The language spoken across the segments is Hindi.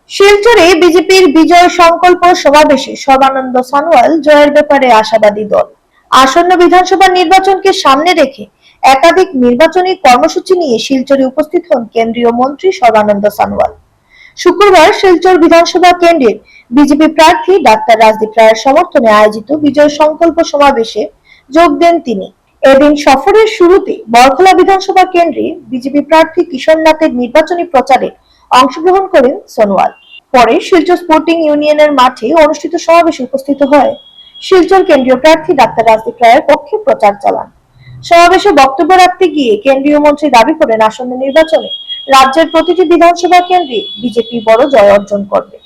শিলচরে বিজেপির বিজয় সংকল্প সমাবেশে সর্বানন্দ সনোয়াল জয়ের ব্যাপারে আশাবাদী দল। আসন্ন বিধানসভা নির্বাচনকে সামনে রেখে একাধিক নির্বাচনী কর্মসূচি নিয়ে শিলচরে উপস্থিত হন কেন্দ্রীয় মন্ত্রী সর্বানন্দ সনোয়াল। শুক্রবার শিলচর বিধানসভা কেন্দ্রের বিজেপি প্রার্থী ডাক্তার রাজদীপ রায়ের সমর্থনে আয়োজিত বিজয় সংকল্প সমাবেশে যোগ দেন তিনি। এদিন সফরের শুরুতে বরখলা বিধানসভা কেন্দ্রে বিজেপি প্রার্থী কিশোর নাথের নির্বাচনী প্রচারে অংশগ্রহণ করেন সোনোয়াল। পরে শিলচর স্পোর্টিং ইউনিয়নের মাঠে অনুষ্ঠিত সমাবেশে উপস্থিত হয় শিলচর কেন্দ্রীয় প্রার্থী ডাক্তার রাজদীপ রায়ের পক্ষে প্রচার চালান। সমাবেশে বক্তব্য রাখতে গিয়ে কেন্দ্রীয় মন্ত্রী দাবি করেন আসন্ন নির্বাচনে রাজ্যের প্রতিটি বিধানসভা কেন্দ্রে বিজেপি বড় জয় অর্জন করবে।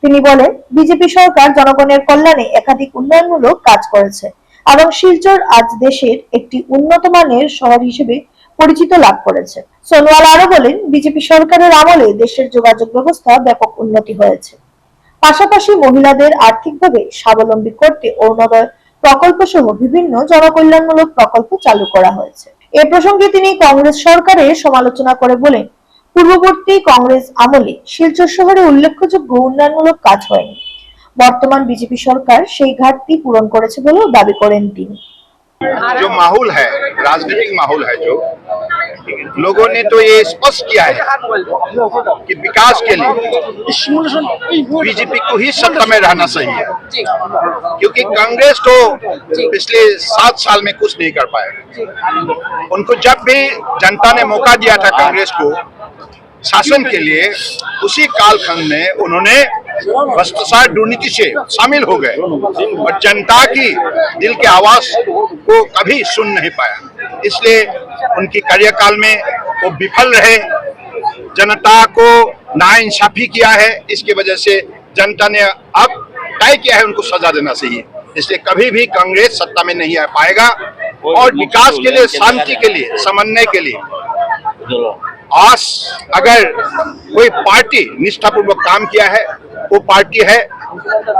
তিনি বলেন, বিজেপি সরকার জনগণের কল্যাণে একাধিক উন্নয়নমূলক কাজ করেছে এবং শিলচর আজ দেশের একটি উন্নত মানের শহর হিসেবে পরিচিত লাভ করেছে। সোনোয়াল আরো বলেন, বিজেপি সরকারের আমলে দেশের যোগাযোগ ব্যবস্থা ব্যাপক উন্নতি হয়েছে। পাশাপাশি মহিলাদের আর্থিকভাবে স্বাবলম্বী করতে অরুণোদয় প্রকল্প সহ বিভিন্ন জনকল্যাণমূলক প্রকল্প চালু করা হয়েছে। এ প্রসঙ্গে তিনি কংগ্রেস সরকারের সমালোচনা করে বলেন, পূর্ববর্তী কংগ্রেস আমলে শিলচর শহরে উল্লেখযোগ্য উন্নয়নমূলক কাজ হয়নি। বর্তমান বিজেপি সরকার সেই ঘাটতি পূরণ করেছে বলেও দাবি করেন তিনি। जो माहौल है, राजनीतिक माहौल है, जो लोगों ने तो ये स्पष्ट किया है कि विकास के लिए बीजेपी को ही सत्ता में रहना सही है, क्योंकि कांग्रेस तो पिछले 7 साल में कुछ नहीं कर पाए। उनको जब भी जनता ने मौका दिया था कांग्रेस को शासन के लिए, उसी कालखंड में उन्होंने भ्रष्टाचार दुर्नीति से शामिल हो गए और जनता की दिल की आवाज को कभी सुन नहीं पाया। इसलिए उनकी कार्यकाल में वो विफल रहे, जनता को नाइंसाफी किया है। इसकी वजह से जनता ने अब तय किया है उनको सजा देना चाहिए। इसलिए कभी भी कांग्रेस सत्ता में नहीं आ पाएगा और विकास के लिए, शांति के लिए, समन्वय के लिए आज अगर कोई पार्टी निष्ठापूर्वक काम किया है, वो पार्टी है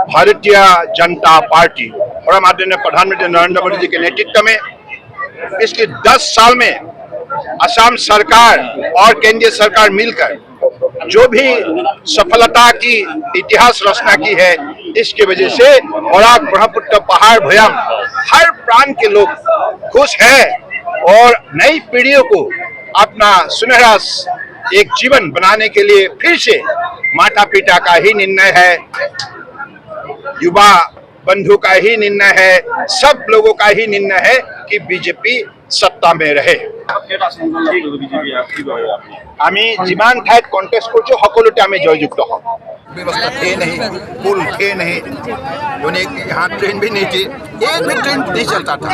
भारतीय जनता पार्टी। और हम आदरणीय प्रधानमंत्री नरेंद्र मोदी जी के नेतृत्व में पिछले 10 साल में असम सरकार और केंद्रीय सरकार मिलकर जो भी सफलता की इतिहास रचना की है, इसकी वजह से बराक, ब्रह्मपुत्र, पहाड़, भयाम हर प्रांत के लोग खुश हैं और नई पीढ़ियों को अपना सुनहरा एक जीवन बनाने के लिए फिर से माता पिता का ही निर्णय है, युवा बंधु का ही निर्णय है, सब लोगों का ही निर्णय है कि बीजेपी सत्ता में रहे। আমি যিমান ঠাইত কন্টেস্ট করছো সকলোতে আমি জয়যুক্ত হম। व्यवस्था थे नहीं, पुल थे नहीं, यहाँ ट्रेन भी नहीं थी, एक भी ट्रेन नहीं चलता था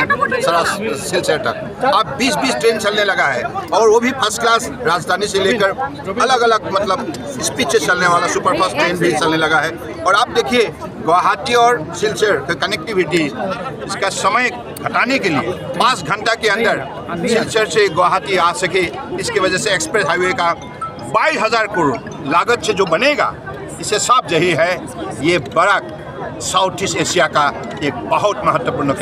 सारा सिलचर तक। अब 20-20 ट्रेन चलने लगा है और वो भी फर्स्ट क्लास, राजधानी से लेकर अलग अलग मतलब स्पीड से चलने वाला सुपरफास्ट ट्रेन भी चलने लगा है। और आप देखिए गुवाहाटी और सिलचर का कनेक्टिविटी, इसका समय घटाने के लिए 5 घंटा के अंदर सिलचर से गुवाहाटी आ सके, इसकी वजह से एक्सप्रेस हाईवे का 22,000 करोड़ लागत से जो बनेगा, इससे साफ यही है ये बड़ा साउथ ईस्ट एशिया का एक बहुत महत्वपूर्ण